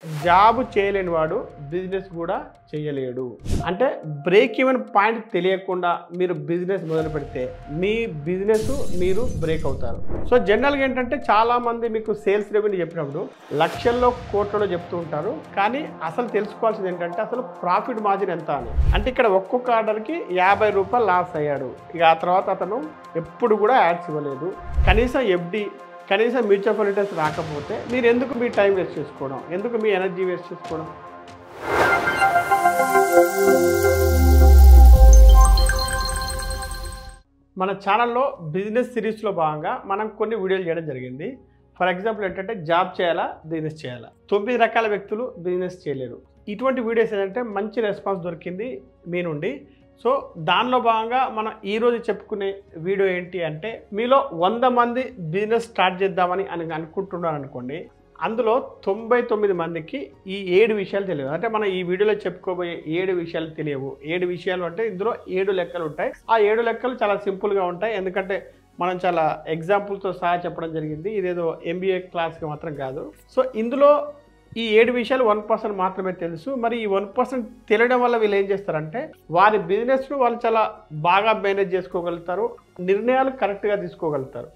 Job చేయలేని వాడు business కూడా చేయలేడు. అంటే బ్రేక్ ఈవెన్ పాయింట్ తెలియకుండా మీరు బిజినెస్ మొదలు పెడితే మీ బిజినెస్ మీరు బ్రేక్ అవుతారు. సో జనరల్గా ఏంటంటే చాలామంది మీకు సేల్స్ రెవెన్యూ చెప్పినప్పుడు లక్షల్లో కోట్లలో చెప్తూ ఉంటారు. కానీ అసలు తెలుసుకోవాల్సింది ఏంటంటే అసలు ప్రాఫిట్ మార్జిన్ ఎంత అని. అంటే ఇక్కడ ఒక్కొక్క ఆర్డర్కి 50 రూపాయలు లాస్ అయ్యాడు. ఇక ఆ తర్వాత అతను ఎప్పుడు కూడా యాడ్స్ ఇవ్వలేదు. కనీసం ఎఫ్డి కనీసం మ్యూచువల్ ఫండ్ రిటర్న్స్ రాకపోతే మీరు ఎందుకు మీ టైం వేస్ట్ చేసుకోవడం, ఎందుకు మీ ఎనర్జీ వేస్ట్ చేసుకోవడం? మన ఛానల్లో బిజినెస్ సిరీస్లో భాగంగా మనం కొన్ని వీడియోలు చేయడం జరిగింది. ఫర్ ఎగ్జాంపుల్ ఏంటంటే జాబ్ చేయాలా, బిజినెస్ చేయాలా, 9 రకాల వ్యక్తులు బిజినెస్ చేయలేరు. ఇటువంటి వీడియోస్ ఏంటంటే మంచి రెస్పాన్స్ దొరికింది మీ నుండి. సో దానిలో భాగంగా మనం ఈరోజు చెప్పుకునే వీడియో ఏంటి అంటే, మీలో 100 మంది బిజినెస్ స్టార్ట్ చేద్దామని అనుకుంటున్నారు అనుకోండి, అందులో 99 మందికి ఈ 7 విషయాలు తెలియదు. అంటే మనం ఈ వీడియోలో చెప్పుకోబోయే 7 విషయాలు తెలియవు. 7 విషయాలు అంటే ఇందులో 7 లెక్కలు ఉంటాయి. ఆ 7 లెక్కలు చాలా సింపుల్గా ఉంటాయి. ఎందుకంటే మనం చాలా ఎగ్జాంపుల్తో సహా చెప్పడం జరిగింది. ఇదేదో MBA క్లాస్కి మాత్రం కాదు. సో ఇందులో ఈ 7 విషయాలు 1% మాత్రమే తెలుసు. మరి ఈ 1% తెలియడం వల్ల వీళ్ళు ఏం చేస్తారంటే వారి బిజినెస్ను వాళ్ళు చాలా బాగా మేనేజ్ చేసుకోగలుగుతారు, నిర్ణయాలు కరెక్ట్గా తీసుకోగలుగుతారు.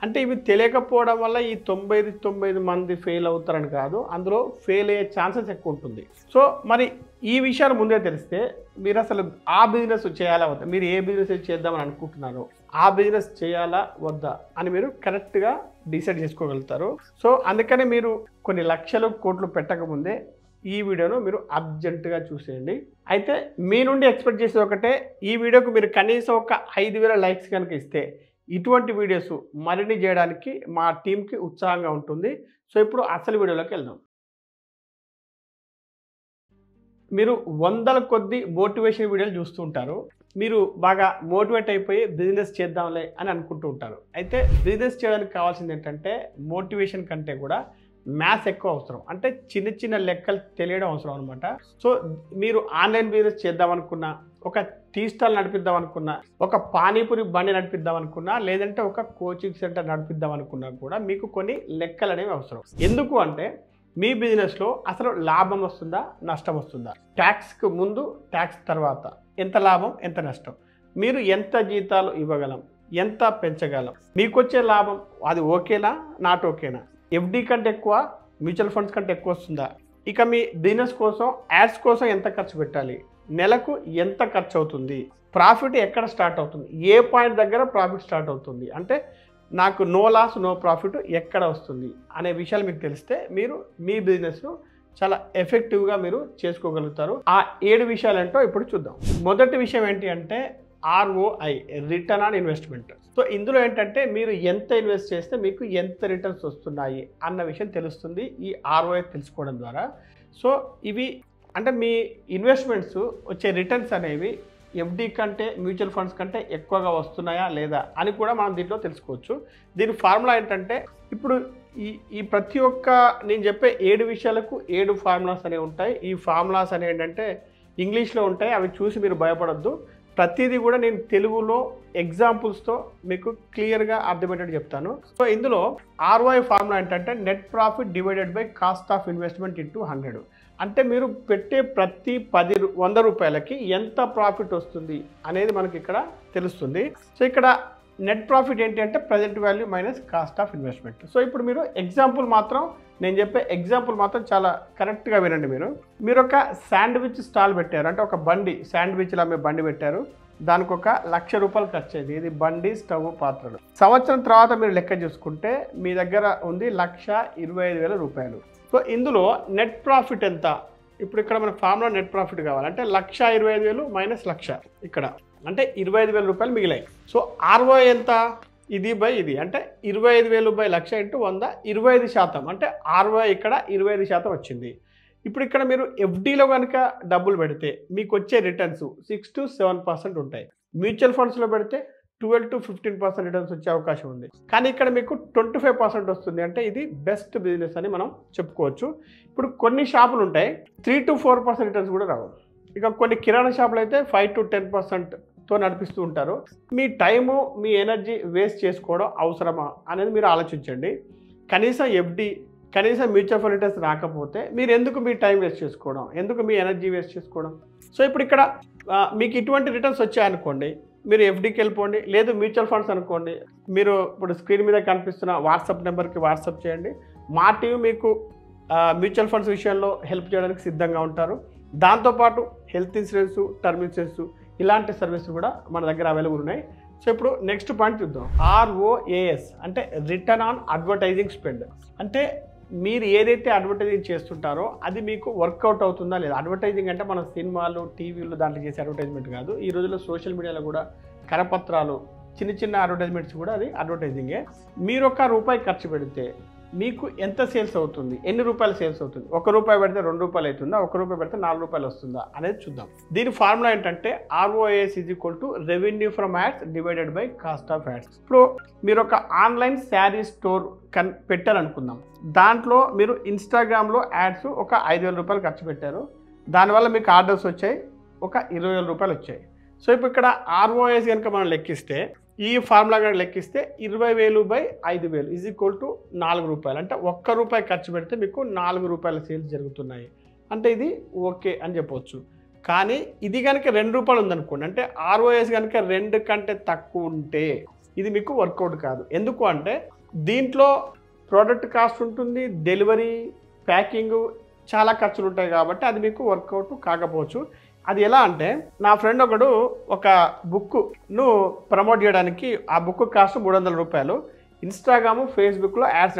అంటే ఇవి తెలియకపోవడం వల్ల ఈ 99 మంది ఫెయిల్ అవుతారని కాదు, అందులో ఫెయిల్ అయ్యే ఛాన్సెస్ ఎక్కువ ఉంటుంది. సో మరి ఈ విషయాలు ముందే తెలిస్తే మీరు అసలు ఆ బిజినెస్ చేయాలా వద్దా, మీరు ఏ బిజినెస్ చేద్దామని అనుకుంటున్నారో ఆ బిజినెస్ చేయాలా వద్దా అని మీరు కరెక్ట్గా డిసైడ్ చేసుకోగలుగుతారు. సో అందుకని మీరు కొన్ని లక్షలు కోట్లు పెట్టకముందే ఈ వీడియోను మీరు అర్జెంటుగా చూసేయండి. అయితే మీ నుండి ఎక్స్పెక్ట్ చేసేది ఒకటే, ఈ వీడియోకు మీరు కనీసం ఒక 5000 లైక్స్ కనుక ఇస్తే ఇటువంటి వీడియోస్ మరిన్ని చేయడానికి మా టీంకి ఉత్సాహంగా ఉంటుంది. సో ఇప్పుడు అసలు వీడియోలోకి వెళ్దాం. మీరు వందల కొద్ది మోటివేషన్ వీడియోలు చూస్తూ ఉంటారు. మీరు బాగా మోటివేట్ అయిపోయి బిజినెస్ చేద్దాంలే అని అనుకుంటూ ఉంటారు. అయితే బిజినెస్ చేయడానికి కావాల్సింది ఏంటంటే మోటివేషన్ కంటే కూడా మ్యాథ్స్ ఎక్కువ అవసరం. అంటే చిన్న చిన్న లెక్కలు తెలియడం అవసరం అనమాట. సో మీరు ఆన్లైన్ బిజినెస్ చేద్దాం అనుకున్నా, ఒక టీ స్టాల్ నడిపిద్దాం అనుకున్నా, ఒక పానీపూరి బండి నడిపిద్దాం అనుకున్నా, లేదంటే ఒక కోచింగ్ సెంటర్ నడిపిద్దాం అనుకున్నా కూడా మీకు కొన్ని లెక్కలు అనేవి అవసరం. ఎందుకు అంటే మీ బిజినెస్లో అసలు లాభం వస్తుందా, నష్టం వస్తుందా, ట్యాక్స్కి ముందు ట్యాక్స్ తర్వాత ఎంత లాభం ఎంత నష్టం, మీరు ఎంత జీతాలు ఇవ్వగలం, ఎంత పెంచగలం, మీకు వచ్చే లాభం అది ఓకేనా నాట్ ఓకేనా, ఎఫ్డి కంటే ఎక్కువ మ్యూచువల్ ఫండ్స్ కంటే ఎక్కువ వస్తుందా, ఇక మీ బిజినెస్ కోసం యాడ్స్ కోసం ఎంత ఖర్చు పెట్టాలి, నెలకు ఎంత ఖర్చు అవుతుంది, ప్రాఫిట్ ఎక్కడ స్టార్ట్ అవుతుంది, ఏ పాయింట్ దగ్గర ప్రాఫిట్ స్టార్ట్ అవుతుంది, అంటే నాకు నో లాస్ నో ప్రాఫిట్ ఎక్కడ వస్తుంది అనే విషయాలు మీకు తెలిస్తే మీరు మీ బిజినెస్ను చాలా ఎఫెక్టివ్గా మీరు చేసుకోగలుగుతారు. ఆ 7 విషయాలు ఏంటో ఇప్పుడు చూద్దాం. మొదటి విషయం ఏంటి అంటే ROI, return on investment. So ఇందులో ఏంటంటే మీరు ఎంత ఇన్వెస్ట్ చేస్తే మీకు ఎంత రిటర్న్స్ వస్తున్నాయి అన్న విషయం తెలుస్తుంది ఈ ROI తెలుసుకోవడం ద్వారా. సో ఇవి అంటే మీ ఇన్వెస్ట్మెంట్స్ వచ్చే రిటర్న్స్ అనేవి ఎఫ్డి కంటే మ్యూచువల్ ఫండ్స్ కంటే ఎక్కువగా వస్తున్నాయా లేదా అని కూడా మనం దీంట్లో తెలుసుకోవచ్చు. దీని ఫార్ములా ఏంటంటే ఇప్పుడు ఈ ప్రతి ఒక్క నేను చెప్పే 7 విషయాలకు 7 ఫార్ములాస్ అనేవి ఉంటాయి. ఈ ఫార్ములాస్ అనేవి ఏంటంటే ఇంగ్లీష్లో ఉంటాయి, అవి చూసి మీరు భయపడొద్దు. ప్రతిదీ కూడా నేను తెలుగులో ఎగ్జాంపుల్స్తో మీకు క్లియర్గా అర్థమయ్యేటట్టు చెప్తాను. సో ఇందులో ROI ఫార్ములా ఏంటంటే net profit divided by cost of investment into 100. అంటే మీరు పెట్టే ప్రతి 100 రూపాయలకి ఎంత ప్రాఫిట్ వస్తుంది అనేది మనకి ఇక్కడ తెలుస్తుంది. సో ఇక్కడ నెట్ ప్రాఫిట్ ఏంటి అంటే present value minus cost of investment. So ఇప్పుడు మీరు ఎగ్జాంపుల్ మాత్రం నేను చెప్పే ఎగ్జాంపుల్ మాత్రం చాలా కరెక్ట్గా వినండి. మీరు ఒక శాండ్విచ్ స్టాల్ పెట్టారు, అంటే ఒక బండి శాండ్విచ్లు అమ్మే బండి పెట్టారు, దానికి ఒక 1,00,000 రూపాయలు ఖర్చు అయింది. ఇది బండి, స్టవ్, పాత్రలు. సంవత్సరం తర్వాత మీరు లెక్క చూసుకుంటే మీ దగ్గర ఉంది 1,25,000 రూపాయలు. సో ఇందులో నెట్ ప్రాఫిట్ ఎంత? ఇప్పుడు ఇక్కడ మన ఫార్ములా నెట్ ప్రాఫిట్ కావాలంటే 1,25,000 మైనస్ 1,00,000 ఇక్కడ అంటే 25,000 రూపాయలు మిగిలాయి. సో ROI ఎంత? ఇది బై ఇది అంటే 25,000 బై 1,00,000 ఇంటూ 100 25%. అంటే ROI ఇక్కడ 25% వచ్చింది. ఇప్పుడు ఇక్కడ మీరు ఎఫ్డీలో కనుక డబ్బులు పెడితే మీకు వచ్చే రిటర్న్స్ 6 to 7% ఉంటాయి. మ్యూచువల్ ఫండ్స్లో పెడితే 12 to 15% రిటర్న్స్ వచ్చే అవకాశం ఉంది. కానీ ఇక్కడ మీకు 25% వస్తుంది. అంటే ఇది బెస్ట్ బిజినెస్ అని మనం చెప్పుకోవచ్చు. ఇప్పుడు కొన్ని షాపులు ఉంటాయి 3 to 4% రిటర్న్స్ కూడా రావు. ఇక కొన్ని కిరాణా షాపులు అయితే 5 to 10%తో నడిపిస్తూ ఉంటారు. మీ టైము మీ ఎనర్జీ వేస్ట్ చేసుకోవడం అవసరమా అనేది మీరు ఆలోచించండి. కనీసం ఎఫ్డి కనీసం మ్యూచువల్ ఫండ్ రిటర్న్స్ రాకపోతే మీరు ఎందుకు మీ టైం వేస్ట్ చేసుకోవడం, ఎందుకు మీ ఎనర్జీ వేస్ట్ చేసుకోవడం? సో ఇప్పుడు ఇక్కడ మీకు ఇటువంటి రిటర్న్స్ వచ్చాయనుకోండి, మీరు ఎఫ్డీకి వెళ్ళిపోండి, లేదు మ్యూచువల్ ఫండ్స్ అనుకోండి. మీరు ఇప్పుడు స్క్రీన్ మీద కనిపిస్తున్న వాట్సాప్ నెంబర్కి వాట్సాప్ చేయండి. మా టీం మీకు మ్యూచువల్ ఫండ్స్ విషయంలో హెల్ప్ చేయడానికి సిద్ధంగా ఉంటారు. దాంతోపాటు హెల్త్ ఇన్సూరెన్స్, టర్మ్ ఇన్సూరెన్స్ ఇలాంటి సర్వీసులు కూడా మన దగ్గర అవైలబుల్ ఉన్నాయి. సో ఇప్పుడు నెక్స్ట్ పాయింట్ చూద్దాం. ROAS అంటే రిటర్న్ ఆన్ అడ్వర్టైజింగ్ స్పెండ్. అంటే మీరు ఏదైతే అడ్వర్టైజింగ్ చేస్తుంటారో అది మీకు వర్కౌట్ అవుతుందా లేదా. అడ్వర్టైజింగ్ అంటే మన సినిమాలు, టీవీలు దాంట్లో చేసే అడ్వర్టైజ్మెంట్ కాదు. ఈ రోజుల్లో సోషల్ మీడియాలో కూడా కరపత్రాలు, చిన్న చిన్న అడ్వర్టైజ్మెంట్స్ కూడా అది అడ్వర్టైజింగే. మీరు ₹1 ఖర్చు పెడితే మీకు ఎంత సేల్స్ అవుతుంది, ఎన్ని రూపాయలు సేల్స్ అవుతుంది? ₹1 పెడితే ₹2 అవుతుందా, ₹1 పెడితే ₹4 వస్తుందా అనేది చూద్దాం. దీని ఫార్ములా ఏంటంటే ROAS revenue from ads divided by cost of ads. ఇప్పుడు మీరు ఒక ఆన్లైన్ శారీ స్టోర్ పెట్టారనుకుందాం. దాంట్లో మీరు ఇన్స్టాగ్రామ్లో యాడ్స్ ఒక ₹5,000 ఖర్చు పెట్టారు. దానివల్ల మీకు ఆర్డర్స్ వచ్చాయి, ఒక ₹20,000 వచ్చాయి. సో ఇప్పుడు ఇక్కడ ROAS కనుక మనం లెక్కిస్తే, ఈ ఫార్ములా కనుక లెక్కిస్తే 20,000 బై 5,000 ఈజ్ ఈక్వల్ టు ₹4. అంటే ₹1 ఖర్చు పెడితే మీకు ₹4 సేల్స్ జరుగుతున్నాయి. అంటే ఇది ఓకే అని చెప్పవచ్చు. కానీ ఇది కనుక ₹2 ఉందనుకోండి, అంటే ROAS కనుక 2 కంటే తక్కువ ఉంటే ఇది మీకు వర్కౌట్ కాదు. ఎందుకు అంటే దీంట్లో ప్రోడక్ట్ కాస్ట్ ఉంటుంది, డెలివరీ, ప్యాకింగ్, చాలా ఖర్చులు ఉంటాయి. కాబట్టి అది మీకు వర్కౌట్ కాకపోవచ్చు. అది ఎలా అంటే, నా ఫ్రెండ్ ఒకడు ఒక బుక్ను ప్రమోట్ చేయడానికి ఆ బుక్ కాస్ట్ ₹300 ఇన్స్టాగ్రామ్, ఫేస్బుక్లో యాడ్స్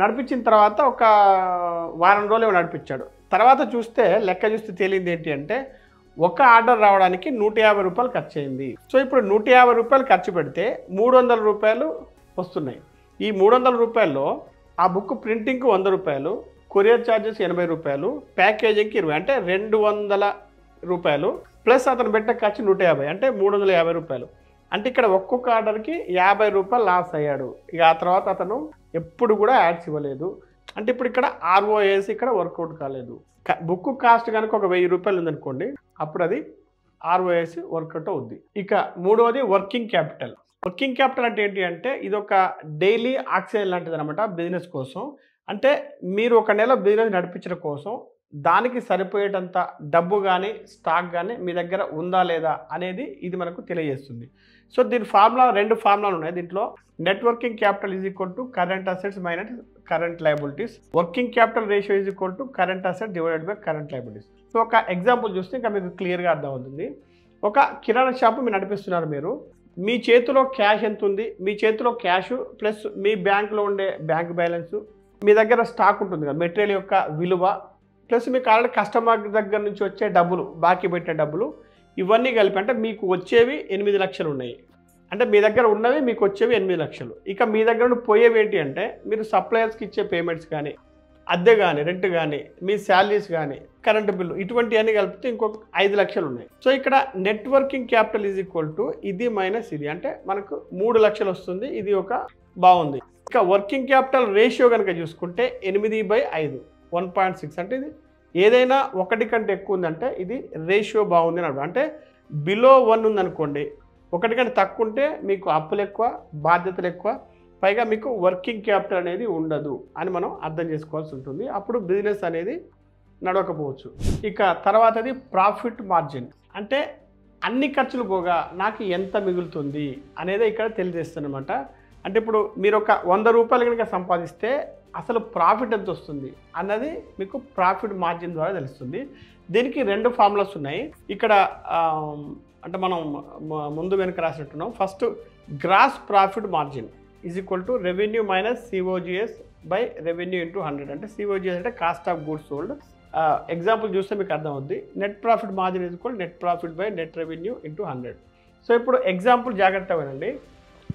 నడిపించిన తర్వాత ఒక వారం రోజులు నడిపించాడు. తర్వాత చూస్తే లెక్క చూస్తే తేలింది ఏంటి అంటే, ఒక ఆర్డర్ రావడానికి ₹150 ఖర్చు అయింది. సో ఇప్పుడు ₹150 ఖర్చు పెడితే ₹300 వస్తున్నాయి. ఈ ₹300లో ఆ బుక్ ప్రింటింగ్కి ₹100, కొరియర్ ఛార్జెస్ ₹80, ప్యాకేజింగ్కి 20, అంటే ₹200 ప్లస్ అతను పెట్టే ఖర్చు 150, అంటే ₹350. అంటే ఇక్కడ ఒక్కొక్క ఆర్డర్కి ₹50 లాస్ అయ్యాడు. ఇక ఆ తర్వాత అతను ఎప్పుడు కూడా యాడ్స్ ఇవ్వలేదు. అంటే ఇప్పుడు ఇక్కడ ROAS ఇక్కడ వర్కౌట్ కాలేదు. బుక్ కాస్ట్ కనుక ఒక ₹1000 ఉందనుకోండి, అప్పుడు అది ROAS వర్కౌట్ అవుద్ది. ఇక మూడవది వర్కింగ్ క్యాపిటల్. వర్కింగ్ క్యాపిటల్ అంటే ఏంటి అంటే, ఇది ఒక డైలీ ఆక్సిజన్ లాంటిది అనమాట బిజినెస్ కోసం. అంటే మీరు ఒక నెల బిజినెస్ నడిపించడం కోసం దానికి సరిపోయేటంత డబ్బు కానీ, స్టాక్ కానీ మీ దగ్గర ఉందా లేదా అనేది ఇది మనకు తెలియజేస్తుంది. సో దీని ఫార్ములా, 2 ఫార్ములాలు ఉన్నాయి దీంట్లో. Net working capital is equal to current assets minus current liabilities. Working capital ratio is equal to current asset divided by current liabilities. So ఒక ఎగ్జాంపుల్ చూస్తే ఇంకా మీకు క్లియర్గా అర్థమవుతుంది. ఒక కిరాణా షాపు మీరు నడిపిస్తున్నారు. మీరు మీ చేతిలో క్యాష్ ఎంత ఉంది, మీ చేతిలో క్యాష్ ప్లస్ మీ బ్యాంకులో ఉండే బ్యాంక్ బ్యాలెన్స్, మీ దగ్గర స్టాక్ ఉంటుంది కదా, మెటీరియల్ యొక్క విలువ, ప్లస్ మీకు ఆల్రెడీ కస్టమర్ దగ్గర నుంచి వచ్చే డబ్బులు, బాకీ పెట్టే డబ్బులు, ఇవన్నీ కలిపి అంటే మీకు వచ్చేవి 8 లక్షలు ఉన్నాయి. అంటే మీ దగ్గర ఉన్నవి మీకు వచ్చేవి 8 లక్షలు. ఇక మీ దగ్గర నుండి పోయేవి ఏంటి అంటే, మీరు సప్లయర్స్కి ఇచ్చే పేమెంట్స్ కానీ, అద్దె కానీ, రెంట్ కానీ, మీ శాలరీస్ కానీ, కరెంటు బిల్లు, ఇటువంటివన్నీ కలిపితే ఇంకొక 5 లక్షలు ఉన్నాయి. సో ఇక్కడ net working capital is equal to ఇది మైనస్ ఇది, అంటే మనకు 3 లక్షలు వస్తుంది. ఇది ఒక బాగుంది. ఇక వర్కింగ్ క్యాపిటల్ రేషియో కనుక చూసుకుంటే 8/5 1.6, అంటే ఇది ఏదైనా 1 కంటే ఎక్కువ ఉందంటే ఇది రేషియో బాగుంది అని అర్థం. అంటే బిలో 1 ఉందనుకోండి, 1 కంటే తక్కువ ఉంటే మీకు అప్పులు ఎక్కువ, బాధ్యతలు ఎక్కువ, పైగా మీకు వర్కింగ్ క్యాపిటల్ అనేది ఉండదు అని మనం అర్థం చేసుకోవాల్సి ఉంటుంది. అప్పుడు బిజినెస్ అనేది నడవకపోవచ్చు. ఇక తర్వాతది ప్రాఫిట్ మార్జిన్. అంటే అన్ని ఖర్చులు పోగా నాకు ఎంత మిగులుతుంది అనేది ఇక్కడ తెలియజేస్తుంది అనమాట. అంటే ఇప్పుడు మీరు ఒక ₹100 కనుక సంపాదిస్తే అసలు ప్రాఫిట్ ఎంత వస్తుంది అన్నది మీకు ప్రాఫిట్ మార్జిన్ ద్వారా తెలుస్తుంది. దీనికి 2 ఫార్ములాస్ ఉన్నాయి ఇక్కడ. అంటే మనం ముందు వెనుక రాసినట్టున్నాం. First gross profit margin is equal to revenue minus COGS by revenue into 100. అంటే COGS అంటే cost of goods sold. Example చూస్తే మీకు అర్థం అవుద్ది. Net profit margin is equal net profit by net revenue into 100. So ఇప్పుడు example జాగ్రత్తగా వినండి.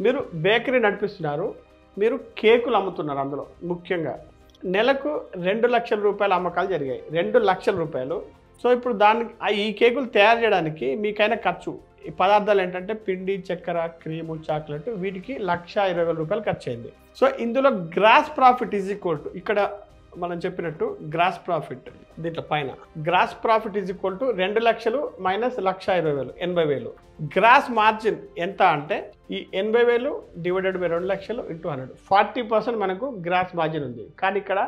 మీరు బేకరీ నడిపిస్తున్నారు, మీరు కేకులు అమ్ముతున్నారు. అందులో ముఖ్యంగా నెలకు ₹2 లక్షల అమ్మకాలు జరిగాయి, ₹2 లక్షల. సో ఇప్పుడు ఈ కేకులు తయారు చేయడానికి మీకైనా ఖర్చు, ఈ పదార్థాలు ఏంటంటే పిండి, చక్కెర, క్రీము, చాక్లెట్, వీటికి ₹1,20,000 ఖర్చు అయింది. సో ఇందులో gross profit is equal to, ఇక్కడ మనం చెప్పినట్టు గ్రాస్ ప్రాఫిట్ దీంట్లో పైన gross profit is equal to 2 లక్షలు మైనస్ 1,20,000 80,000. గ్రాస్ మార్జిన్ ఎంత అంటే ఈ 80,000 డివైడెడ్ బై 2 లక్షలు ఇంటూ 100 40% మనకు గ్రాస్ మార్జిన్ ఉంది. కానీ ఇక్కడ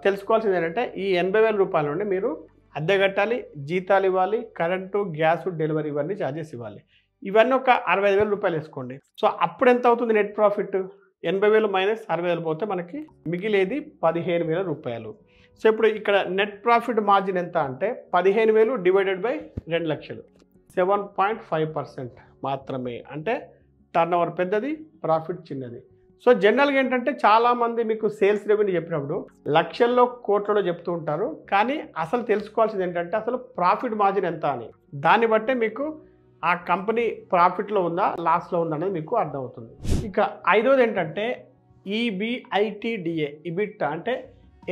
తెలుసుకోవాల్సింది ఏంటంటే ఈ 80,000 రూపాయల నుండి మీరు అద్దె కట్టాలి, జీతాలు ఇవ్వాలి, కరెంటు, గ్యాస్, డెలివరీ ఇవన్నీ ఛార్జెస్ ఇవ్వాలి. ఇవన్నీ ఒక 65,000 రూపాయలు వేసుకోండి. సో అప్పుడు ఎంత అవుతుంది నెట్ ప్రాఫిట్? 80,000 మైనస్ 60,000 పోతే మనకి మిగిలేది 15,000 రూపాయలు. సో ఇప్పుడు ఇక్కడ నెట్ ప్రాఫిట్ మార్జిన్ ఎంత అంటే 15,000 డివైడెడ్ బై 2 లక్షలు 7.5% మాత్రమే. అంటే టర్న్ ఓవర్ పెద్దది, ప్రాఫిట్ చిన్నది. సో జనరల్గా ఏంటంటే చాలామంది మీకు సేల్స్ రెవెన్యూ చెప్పినప్పుడు లక్షల్లో కోట్లలో చెప్తూ ఉంటారు. కానీ అసలు తెలుసుకోవాల్సింది ఏంటంటే అసలు ప్రాఫిట్ మార్జిన్ ఎంత అని. దాన్ని బట్టే మీకు ఆ కంపెనీ ప్రాఫిట్లో ఉందా లాస్లో ఉందా అనేది మీకు అర్థమవుతుంది. ఇక ఐదోది ఏంటంటే ఈబిఐటిడిఏ ఇబిట్ అంటే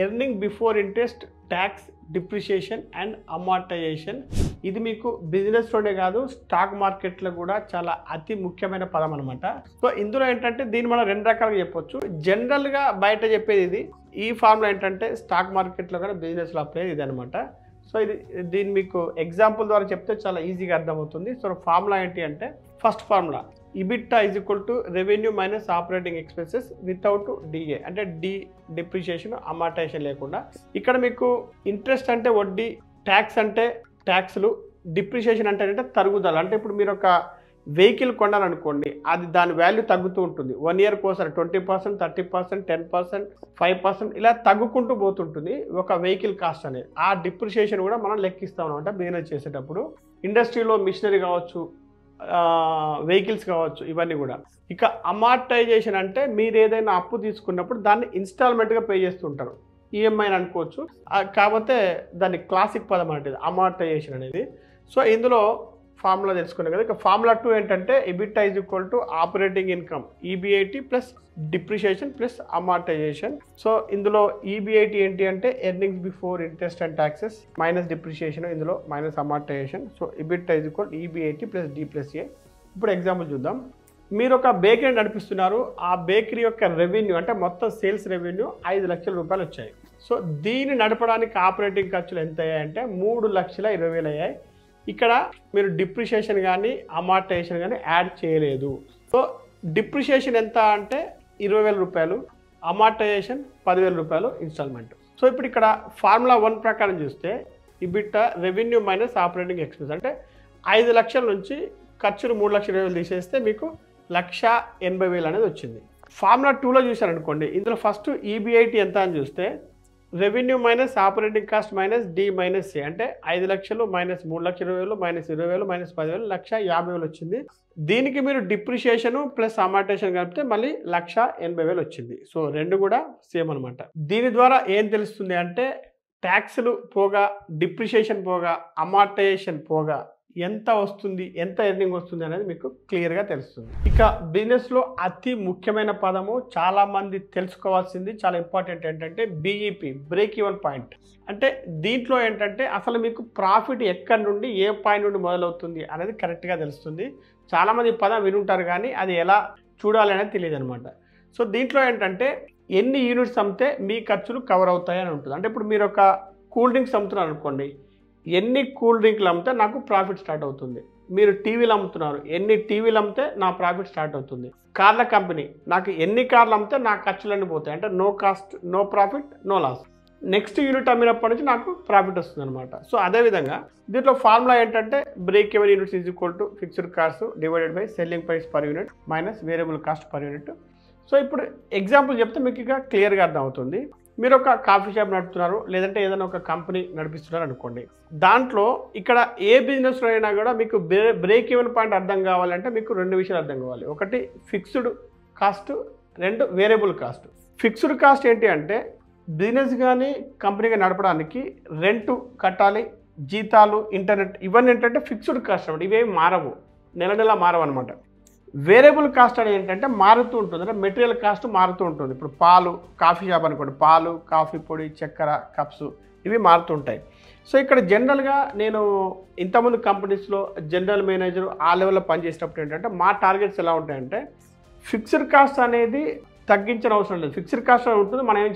earning before interest, tax, depreciation and amortisation. ఇది మీకు బిజినెస్లోనే కాదు స్టాక్ మార్కెట్లో కూడా చాలా అతి ముఖ్యమైన పదం అనమాట. సో ఇందులో ఏంటంటే దీన్ని మనం 2 రకాలుగా చెప్పొచ్చు. జనరల్గా బయట చెప్పేది ఇది. ఈ ఫార్ములా ఏంటంటే స్టాక్ మార్కెట్లో కూడా బిజినెస్లో అప్లై ఇది అనమాట. సో దీన్ని మీకు ఎగ్జాంపుల్ ద్వారా చెప్తే చాలా ఈజీగా అర్థమవుతుంది. సో ఫార్ములా ఏంటి అంటే first formula EBITDA is equal to revenue minus operating expenses without DA అంటే డిప్రిషియేషన్, అమార్టైజేషన్ లేకుండా. ఇక్కడ మీకు ఇంట్రెస్ట్ అంటే వడ్డీ, ట్యాక్స్ అంటే ట్యాక్స్లు, డిప్రిషియేషన్ అంటే తరుగుదల. అంటే ఇప్పుడు మీరు ఒక వెహికల్ కొనాలనుకోండి, అది దాని వాల్యూ తగ్గుతూ ఉంటుంది. 1 ఇయర్ కోసం 20%, 30%, 10%, 5% ఇలా తగ్గుకుంటూ పోతుంటుంది ఒక వెహికల్ కాస్ట్ అనేది. ఆ డిప్రిషియేషన్ కూడా మనం లెక్కిస్తాం అనమాట బిజినెస్ చేసేటప్పుడు. ఇండస్ట్రీలో మిషనరీ కావచ్చు, వెహికల్స్ కావచ్చు, ఇవన్నీ కూడా. ఇక అమార్టైజేషన్ అంటే మీరు ఏదైనా అప్పు తీసుకున్నప్పుడు దాన్ని ఇన్స్టాల్మెంట్గా పే చేస్తుంటారు, ఈఎంఐ అని అనుకోవచ్చు. కాకపోతే దాన్ని క్లాసిక్ పదం అంటే అమార్టైజేషన్ అనేది. సో ఇందులో ఫార్ములా తెలుసుకున్నాం కదా. ఇక ఫార్ములా 2 ఏంటంటే EBITDA is equal to operating income EBIT plus depreciation plus amortisation. So ఇందులో ఈబిఐటి ఏంటి అంటే earnings before interest and taxes minus depreciation, ఇందులో minus amortisation. So EBITDA is equal EBIT plus D plus A. ఇప్పుడు example చూద్దాం. మీరు ఒక bakery నడిపిస్తున్నారు. ఆ బేకరీ యొక్క రెవెన్యూ అంటే మొత్తం సేల్స్ రెవెన్యూ 5 లక్షల రూపాయలు వచ్చాయి. సో దీన్ని నడపడానికి ఆపరేటింగ్ ఖర్చులు ఎంత అయ్యాయంటే 3,20,000 అయ్యాయి. ఇక్కడ మీరు డిప్రిషియేషన్ కానీ అమార్టైజేషన్ కానీ యాడ్ చేయలేదు. సో డిప్రిషియేషన్ ఎంత అంటే 20,000 రూపాయలు, అమార్టైజేషన్ 10,000 రూపాయలు ఇన్స్టాల్మెంట్. సో ఇప్పుడు ఇక్కడ ఫార్ములా 1 ప్రకారం చూస్తే EBITDA revenue minus operating expense అంటే 5 లక్షల నుంచి ఖర్చులు 3,20,000 తీసేస్తే మీకు 1,80,000 అనేది వచ్చింది. ఫార్ములా 2లో చూసారనుకోండి, ఇందులో ఫస్ట్ ఈబిఐటి ఎంత అని చూస్తే revenue minus operating cost minus D minus A అంటే 5 లక్షలు మైనస్ 3,20,000 మైనస్ 20,000 మైనస్ 10,000 1,50,000 వచ్చింది. దీనికి మీరు డిప్రిషియేషన్ ప్లస్ అమార్టైజేషన్ కలిపితే మళ్ళీ 1,80,000 వచ్చింది. సో రెండు కూడా సేమ్ అనమాట. దీని ద్వారా ఏం తెలుస్తుంది అంటే ట్యాక్స్లు పోగా, డిప్రిషియేషన్ పోగా, అమార్టైజేషన్ పోగా ఎంత వస్తుంది, ఎంత ఎర్నింగ్ వస్తుంది అనేది మీకు క్లియర్గా తెలుస్తుంది. ఇక బిజినెస్లో అతి ముఖ్యమైన పదము చాలామంది తెలుసుకోవాల్సింది చాలా ఇంపార్టెంట్ ఏంటంటే BEP బ్రేక్ ఈవెన్ పాయింట్. అంటే దీంట్లో ఏంటంటే అసలు మీకు ప్రాఫిట్ ఎక్కడి నుండి ఏ పాయింట్ నుండి మొదలవుతుంది అనేది కరెక్ట్గా తెలుస్తుంది. చాలామంది పదం వినుంటారు కానీ అది ఎలా చూడాలి అనేది తెలియదు అనమాట. సో దీంట్లో ఏంటంటే ఎన్ని యూనిట్స్ అమ్మితే మీ ఖర్చులు కవర్ అవుతాయి అని ఉంటుంది. అంటే ఇప్పుడు మీరు ఒక కూల్ డ్రింక్స్ అమ్ముతున్నారు అనుకోండి, ఎన్ని కూల్ డ్రింక్లు అమ్మితే నాకు ప్రాఫిట్ స్టార్ట్ అవుతుంది. మీరు టీవీలు అమ్ముతున్నారు, ఎన్ని టీవీలు అమ్మితే నా ప్రాఫిట్ స్టార్ట్ అవుతుంది. కార్ల కంపెనీ, నాకు ఎన్ని కార్లు అమ్మితే నా ఖర్చులన్నీ పోతాయి. అంటే no cost, no profit, no loss. Next unit అమ్మినప్పటి నుంచి నాకు ప్రాఫిట్ వస్తుంది అనమాట. సో అదేవిధంగా దీంట్లో ఫార్ములా ఏంటంటే break even units is equal to fixed cost divided by selling price per unit minus variable cost per unit. So ఇప్పుడు example చెప్తే మీకు ఇక క్లియర్గా అర్థమవుతుంది. మీరు ఒక కాఫీ షాప్ నడుపుతున్నారు, లేదంటే ఏదైనా ఒక కంపెనీ నడిపిస్తున్నారు అనుకోండి. దాంట్లో ఇక్కడ ఏ బిజినెస్లో అయినా కూడా మీకు బ్రేక్ ఈవెన్ పాయింట్ అర్థం కావాలంటే మీకు 2 విషయాలు అర్థం కావాలి. ఒకటి fixed cost, 2 variable cost. Fixed cost ఏంటి అంటే బిజినెస్ కానీ కంపెనీగా నడపడానికి రెంట్ కట్టాలి, జీతాలు, ఇంటర్నెట్, ఇవన్నీ ఏంటంటే ఫిక్స్డ్ కాస్ట్ అనమాట. ఇవేమి మారవు, నెల నెల మారవు అనమాట. వేరియబుల్ కాస్ట్ అనేది ఏంటంటే మారుతూ ఉంటుంది. అంటే మెటీరియల్ కాస్ట్ మారుతూ ఉంటుంది. ఇప్పుడు పాలు, కాఫీ షాప్ అనుకోండి, పాలు, కాఫీ పొడి, చక్కెర, కప్స్ ఇవి మారుతుంటాయి. సో ఇక్కడ జనరల్గా నేను ఇంతకుముందు కంపెనీస్లో జనరల్ మేనేజర్ ఆ లెవెల్లో పనిచేసేటప్పుడు ఏంటంటే మా టార్గెట్స్ ఎలా ఉంటాయంటే ఫిక్స్డ్ కాస్ట్ అనేది తగ్గించిన అవసరం లేదు. ఫిక్స్డ్ కాస్ట్ ఉంటుంది, మనం ఏం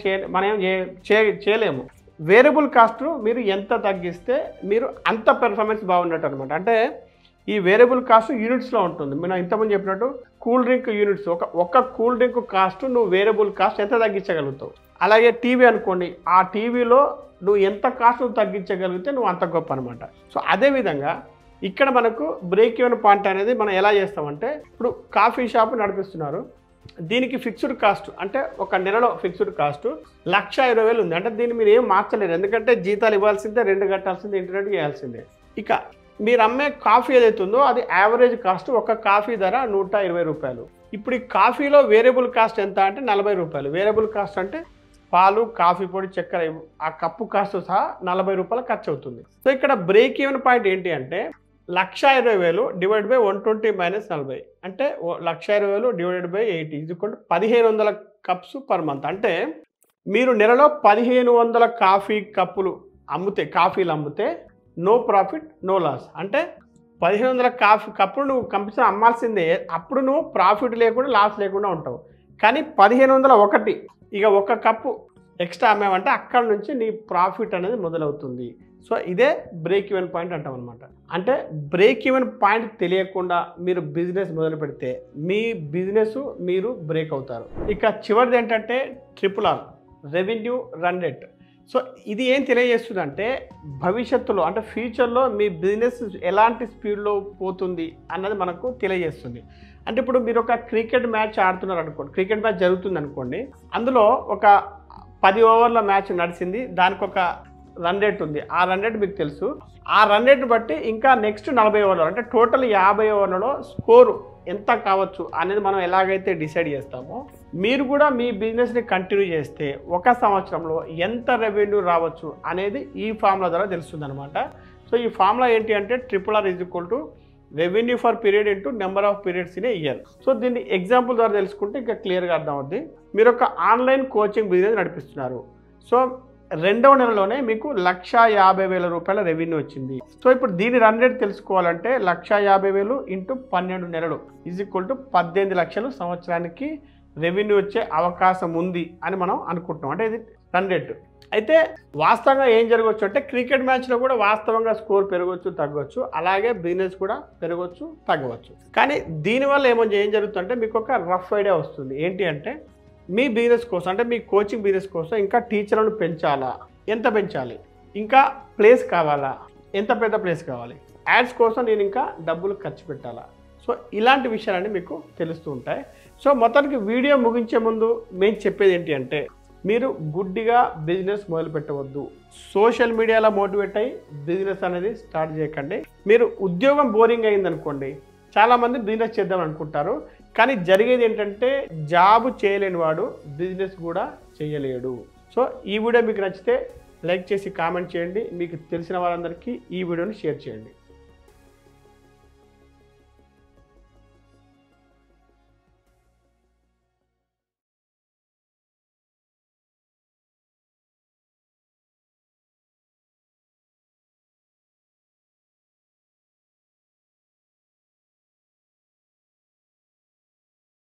చేయలేము. వేరియబుల్ కాస్ట్ మీరు ఎంత తగ్గిస్తే మీరు అంత పెర్ఫార్మెన్స్ బాగున్నట్టు అనమాట. అంటే ఈ వేరియబుల్ కాస్ట్ యూనిట్స్లో ఉంటుంది. మనం ఇంతకుముందు చెప్పినట్టు కూల్ డ్రింక్ యూనిట్స్, ఒక్క కూల్ డ్రింక్ కాస్ట్ నువ్వు వేరియబుల్ కాస్ట్ ఎంత తగ్గించగలుగుతావు. అలాగే టీవీ అనుకోండి, ఆ టీవీలో నువ్వు ఎంత కాస్ట్ నువ్వు తగ్గించగలిగితే నువ్వు అంత గొప్ప అనమాట. సో అదేవిధంగా ఇక్కడ మనకు బ్రేక్ ఈవెన్ పాయింట్ అనేది మనం ఎలా చేస్తామంటే, ఇప్పుడు కాఫీ షాప్ నడిపిస్తున్నారు, దీనికి ఫిక్స్డ్ కాస్ట్ అంటే ఒక నెలలో ఫిక్స్డ్ కాస్ట్ 1,20,000 ఉంది. అంటే దీన్ని మీరు ఏం మార్చలేరు, ఎందుకంటే జీతాలు ఇవ్వాల్సిందే, రెంట్ కట్టాల్సిందే, ఇంటర్నెట్ చేయాల్సిందే. ఇక మీరు అమ్మే కాఫీ ఏదైతే ఉందో అది యావరేజ్ కాస్ట్, ఒక కాఫీ ధర 120 రూపాయలు. ఇప్పుడు ఈ కాఫీలో వేరియబుల్ కాస్ట్ ఎంత అంటే 40 రూపాయలు. వేరియబుల్ కాస్ట్ అంటే పాలు, కాఫీ పొడి, చక్కెర, ఆ కప్పు కాస్ట్ సహా 40 రూపాయలు ఖర్చు అవుతుంది. సో ఇక్కడ బ్రేక్ ఈవెన్ పాయింట్ ఏంటి అంటే 1,20,000 డివైడ్ బై 120 మైనస్ 40 అంటే 1,20,000 divided by 80 is equal to 1,500 cups per month. అంటే మీరు నెలలో 1,500 కాఫీ కప్పులు కాఫీలు అమ్మితే నో ప్రాఫిట్ నో లాస్. అంటే 1,500 కాఫీ కప్పులు నువ్వు కంపెనీ అమ్మాల్సిందే, అప్పుడు నువ్వు ప్రాఫిట్ లేకుండా లాస్ లేకుండా ఉంటావు. కానీ 1,501 ఇక ఒక కప్పు ఎక్స్ట్రా అమ్మామంటే అక్కడ నుంచి నీ ప్రాఫిట్ అనేది మొదలవుతుంది. సో ఇదే బ్రేక్ ఈవెన్ పాయింట్ అంటాం అనమాట. అంటే బ్రేక్ ఈవెన్ పాయింట్ తెలియకుండా మీరు బిజినెస్ మొదలు పెడితే మీ బిజినెస్ మీరు బ్రేక్ అవుతారు. ఇక చివరిది ఏంటంటే RRR, revenue run rate. So ఇది ఏం తెలియజేస్తుందంటే భవిష్యత్తులో అంటే ఫ్యూచర్లో మీ బిజినెస్ ఎలాంటి స్పీడ్లో పోతుంది అన్నది మనకు తెలియజేస్తుంది. అంటే ఇప్పుడు మీరు ఒక క్రికెట్ మ్యాచ్ ఆడుతున్నారు అనుకోండి, క్రికెట్ మ్యాచ్ జరుగుతుంది అనుకోండి, అందులో ఒక 10 ఓవర్ల మ్యాచ్ నడిచింది, దానికి ఒక రన్ రేట్ ఉంది, ఆ రన్ రేట్ మీకు తెలుసు. ఆ రన్ రేట్ని బట్టి ఇంకా నెక్స్ట్ 40 ఓవర్లు అంటే టోటల్ 50 ఓవర్లలో స్కోరు ఎంత కావచ్చు అనేది మనం ఎలాగైతే డిసైడ్ చేస్తామో, మీరు కూడా మీ బిజినెస్ని కంటిన్యూ చేస్తే ఒక సంవత్సరంలో ఎంత రెవెన్యూ రావచ్చు అనేది ఈ ఫార్ములా ద్వారా తెలుస్తుంది అనమాట. సో ఈ ఫార్ములా ఏంటి అంటే RRR is equal to revenue for period into number of periods in a year. So దీన్ని ఎగ్జాంపుల్ ద్వారా తెలుసుకుంటే ఇంకా క్లియర్గా అర్థం అవుతుంది. మీరు ఒక ఆన్లైన్ కోచింగ్ బిజినెస్ నడిపిస్తున్నారు. సో 2వ నెలలోనే మీకు 1,50,000 రూపాయల రెవెన్యూ వచ్చింది. సో ఇప్పుడు దీని రన్ రేట్ తెలుసుకోవాలంటే 1,50,000 ఇంటూ 12 నెలలు ఈజ్ ఈక్వల్ టు 18 లక్షలు సంవత్సరానికి రెవెన్యూ వచ్చే అవకాశం ఉంది అని మనం అనుకుంటున్నాం. అంటే ఇది రన్ రేట్. అయితే వాస్తవంగా ఏం జరగవచ్చు అంటే క్రికెట్ మ్యాచ్లో కూడా వాస్తవంగా స్కోర్ పెరగవచ్చు తగ్గవచ్చు, అలాగే బిజినెస్ కూడా పెరగవచ్చు తగ్గవచ్చు. కానీ దీనివల్ల ఏం జరుగుతుందంటే మీకు ఒక రఫ్ ఐడియా వస్తుంది. ఏంటి అంటే మీ బిజినెస్ కోసం అంటే మీ కోచింగ్ బిజినెస్ కోసం ఇంకా టీచర్లను పెంచాలా, ఎంత పెంచాలి, ఇంకా ప్లేస్ కావాలా, ఎంత పెద్ద ప్లేస్ కావాలి, యాడ్స్ కోసం నేను ఇంకా డబ్బులు ఖర్చు పెట్టాలా. సో ఇలాంటి విషయాలన్నీ మీకు తెలుస్తూ ఉంటాయి. సో మొత్తానికి వీడియో ముగించే ముందు మేము చెప్పేది ఏంటి అంటే మీరు గుడ్డిగా బిజినెస్ మొదలు పెట్టవద్దు. సోషల్ మీడియాలో మోటివేట్ అయ్యి బిజినెస్ అనేది స్టార్ట్ చేయకండి. మీరు ఉద్యోగం బోరింగ్ అయిందనుకోండి, చాలామంది బిజినెస్ చేద్దాం అనుకుంటారు, కానీ జరిగేది ఏంటంటే జాబ్ చేయలేని వాడు బిజినెస్ కూడా చేయలేడు. సో ఈ వీడియో మీకు నచ్చితే లైక్ చేసి కామెంట్ చేయండి, మీకు తెలిసిన వారందరికీ ఈ వీడియోని షేర్ చేయండి.